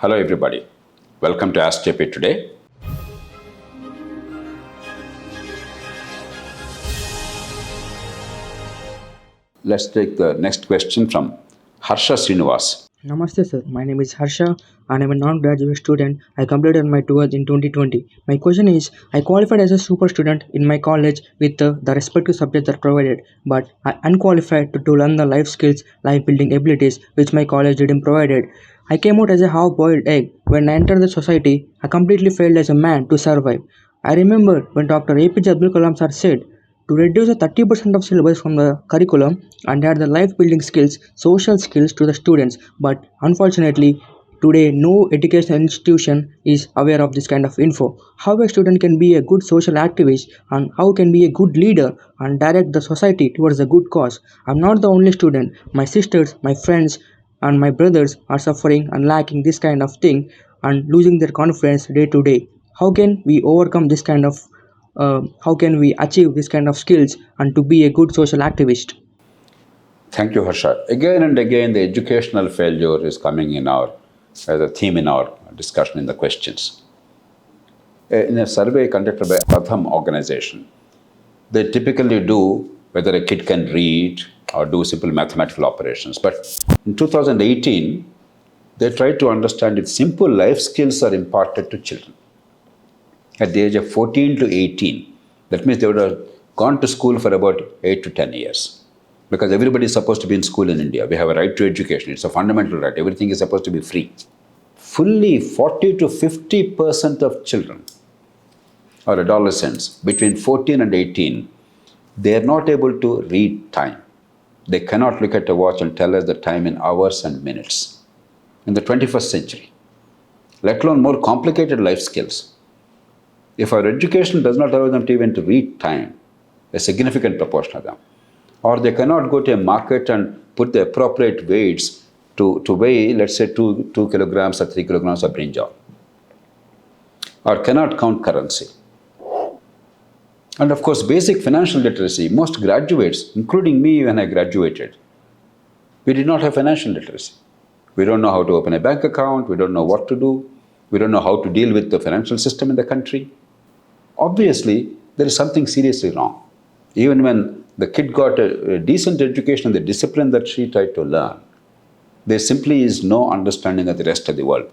Hello everybody, welcome to Ask JP today. Let's take the next question from Harsha Sreenivas. Namaste sir, my name is Harsha and I'm a non-graduate student. I completed my 12th in 2020. My question is, I qualified as a super student in my college with the respective subjects that provided, but I unqualified to learn the life skills, life building abilities which my college didn't provide. I came out as a half-boiled egg. When I entered the society, I completely failed as a man to survive. I remember when Dr. APJ Abdul Kalam sir said, to reduce the 30% of syllabus from the curriculum and add the life building skills, social skills to the students. But unfortunately, today no educational institution is aware of this kind of info. How a student can be a good social activist and how can be a good leader and direct the society towards a good cause. I'm not the only student. My sisters, my friends, and my brothers are suffering and lacking this kind of thing and losing their confidence day to day. How can we overcome this kind of how can we achieve this kind of skills and to be a good social activist? Thank you, Harsha. Again and again, the educational failure is coming in as a theme in our discussion in the questions. In a survey conducted by Pratham organization, they typically do whether a kid can read or do simple mathematical operations. But in 2018, they tried to understand if simple life skills are imparted to children at the age of 14 to 18. That means they would have gone to school for about 8 to 10 years. Because everybody is supposed to be in school in India. We have a right to education. It's a fundamental right. Everything is supposed to be free. Fully 40 to 50% of children or adolescents between 14 and 18, they are not able to read time. They cannot look at a watch and tell us the time in hours and minutes in the 21st century, let alone more complicated life skills. If our education does not allow them to even to read time, a significant proportion of them, or they cannot go to a market and put the appropriate weights to weigh, let's say, 2 kilograms or 3 kilograms of brinjal, or cannot count currency. And of course, basic financial literacy, most graduates, including me when I graduated, we did not have financial literacy. We don't know how to open a bank account, we don't know what to do, we don't know how to deal with the financial system in the country. Obviously, there is something seriously wrong. Even when the kid got a decent education, the discipline that she tried to learn, there simply is no understanding of the rest of the world.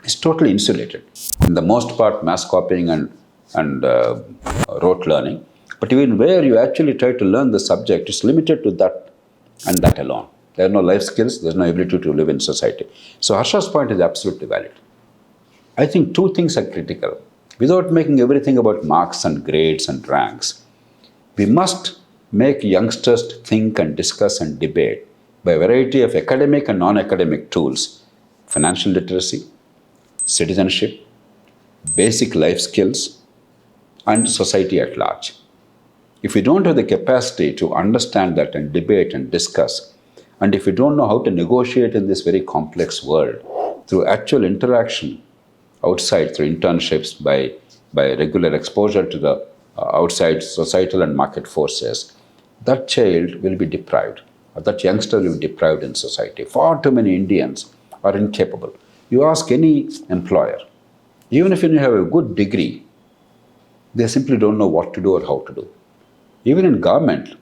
It's totally insulated. In the most part, mass copying and rote learning. But even where you actually try to learn the subject, it's limited to that and that alone. There are no life skills, there's no ability to live in society. So Harsha's point is absolutely valid. I think two things are critical. Without making everything about marks and grades and ranks, we must make youngsters think and discuss and debate by a variety of academic and non-academic tools: financial literacy, citizenship, basic life skills, and society at large. If we don't have the capacity to understand that and debate and discuss, and if we don't know how to negotiate in this very complex world through actual interaction outside, through internships, by regular exposure to the outside societal and market forces, that child will be deprived, or that youngster will be deprived in society. Far too many Indians are incapable. You ask any employer, even if you have a good degree, they simply don't know what to do or how to do. Even in government,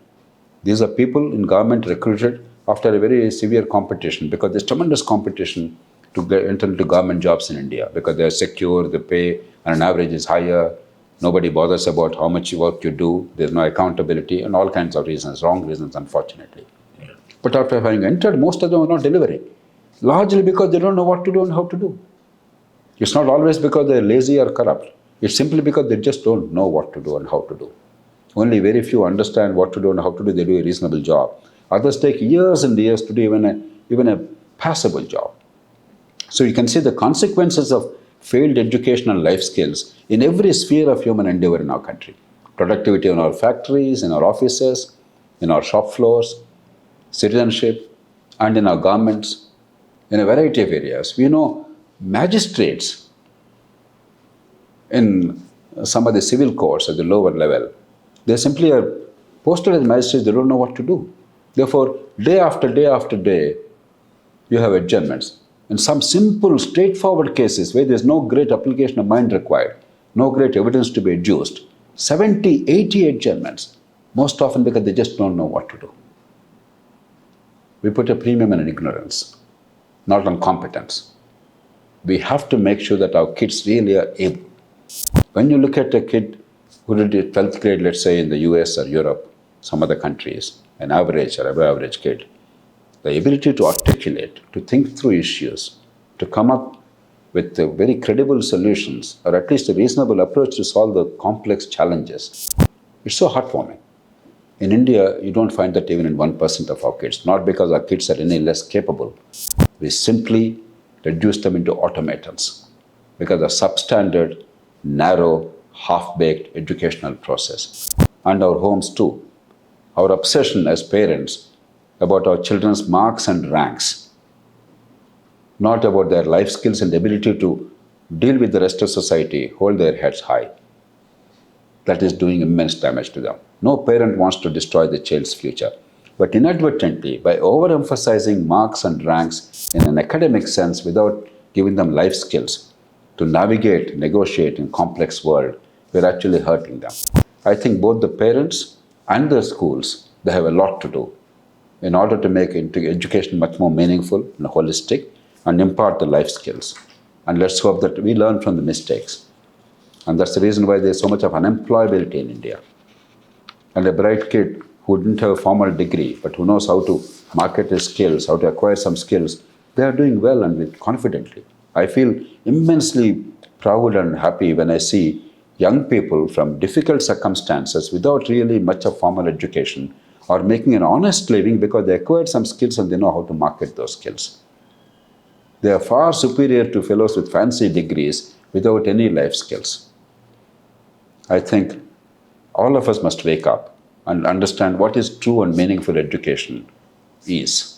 these are people in government recruited after a very severe competition, because there's tremendous competition to enter into government jobs in India, because they're secure, the pay on an average is higher, nobody bothers about how much work you do, there's no accountability, and all kinds of reasons, wrong reasons, unfortunately. But after having entered, most of them are not delivering, largely because they don't know what to do and how to do. It's not always because they're lazy or corrupt. It's simply because they just don't know what to do and how to do. Only very few understand what to do and how to do. They do a reasonable job. Others take years and years to do even a passable job. So you can see the consequences of failed educational life skills in every sphere of human endeavor in our country. Productivity in our factories, in our offices, in our shop floors, citizenship, and in our governments, in a variety of areas. We know magistrates in some of the civil courts at the lower level, they simply are posted as magistrates, they don't know what to do. Therefore, day after day after day, you have adjournments. In some simple, straightforward cases where there's no great application of mind required, no great evidence to be adduced, 70, 80 adjournments, most often because they just don't know what to do. We put a premium on ignorance, not on competence. We have to make sure that our kids really are able. When you look at a kid who did 12th grade, let's say in the US or Europe, some other countries, an average or above average kid, the ability to articulate, to think through issues, to come up with very credible solutions, or at least a reasonable approach to solve the complex challenges, it's so heartwarming. In India, you don't find that even in 1% of our kids, not because our kids are any less capable. We simply reduce them into automatons because of substandard, narrow, half-baked educational process. And our homes too. Our obsession as parents about our children's marks and ranks, not about their life skills and ability to deal with the rest of society, hold their heads high. That is doing immense damage to them. No parent wants to destroy the child's future. But inadvertently, by overemphasizing marks and ranks in an academic sense without giving them life skills to navigate, negotiate in complex world, we're actually hurting them. I think both the parents and the schools, they have a lot to do in order to make education much more meaningful and holistic and impart the life skills. And let's hope that we learn from the mistakes. And that's the reason why there's so much of unemployability in India. And a bright kid who didn't have a formal degree, but who knows how to market his skills, how to acquire some skills, they are doing well and confidently. I feel immensely proud and happy when I see young people from difficult circumstances without really much of formal education are making an honest living because they acquired some skills and they know how to market those skills. They are far superior to fellows with fancy degrees without any life skills. I think all of us must wake up and understand what is true and meaningful education is.